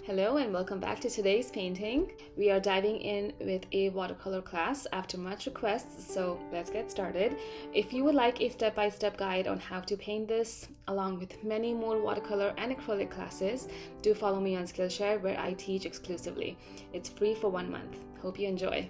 Hello and welcome back to today's painting. We are diving in with a watercolor class after much requests, so let's get started. If you would like a step-by-step guide on how to paint this, along with many more watercolor and acrylic classes, do follow me on Skillshare where I teach exclusively. It's free for 1 month. Hope you enjoy.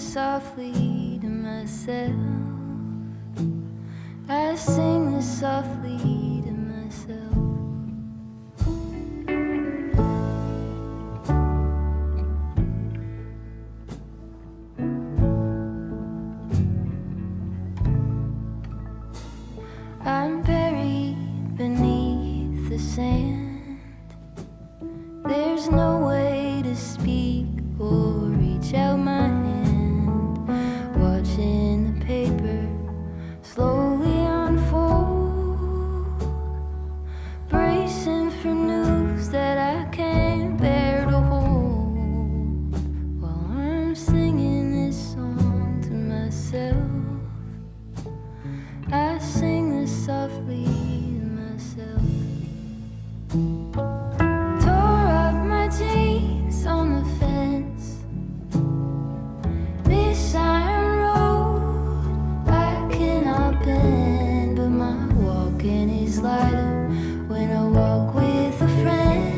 softly to myself. I sing this softly to myself. I'm buried beneath the sand. There's no way to speak or reach out my hand. Watching the paper slowly unfold, bracing for news that I can't bear to hold. While I'm singing this song to myself, I sing this softly to myself. Tore up my jeans on the fence. This iron road I cannot bend, but my walking is lighter when I walk with a friend.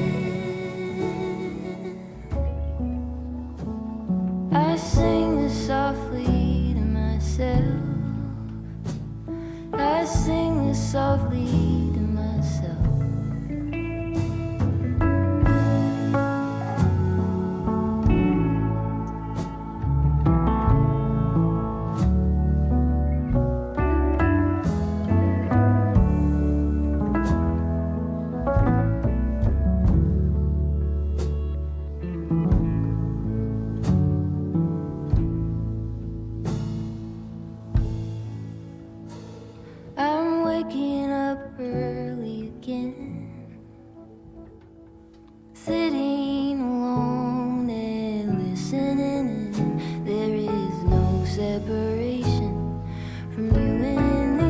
I sing this softly to myself. I sing this softly to myself. I'm waking up early again, sitting alone and listening in. There is no separation from you in the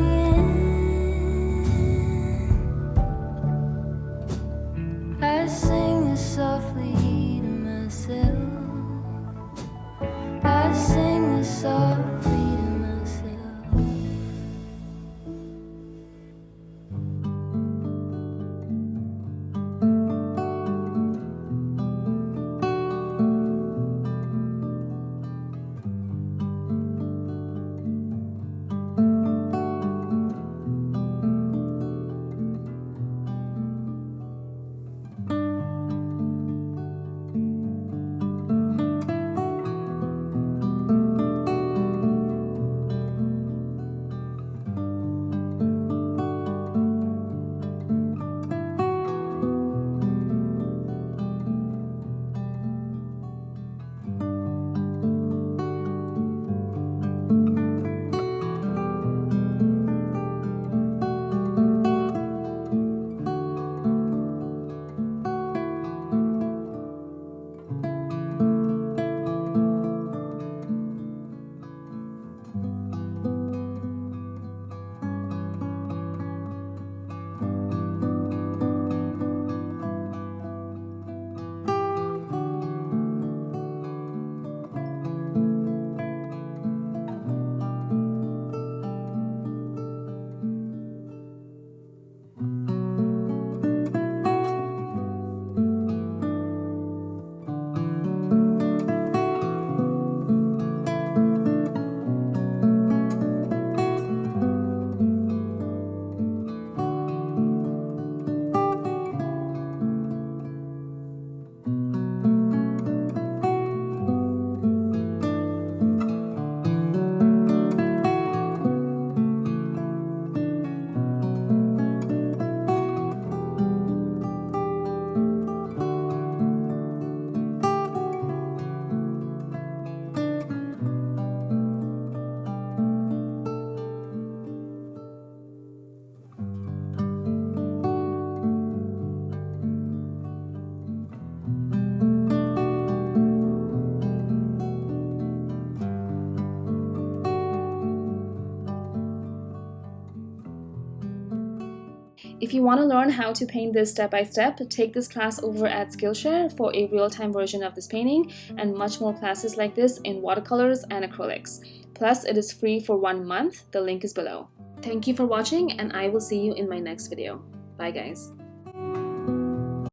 end. I sing this softly to myself. I sing this softly to myself. If you want to learn how to paint this step by step, take this class over at Skillshare for a real-time version of this painting and much more classes like this in watercolors and acrylics. Plus, it is free for 1 month. The link is below. Thank you for watching, and I will see you in my next video. Bye guys.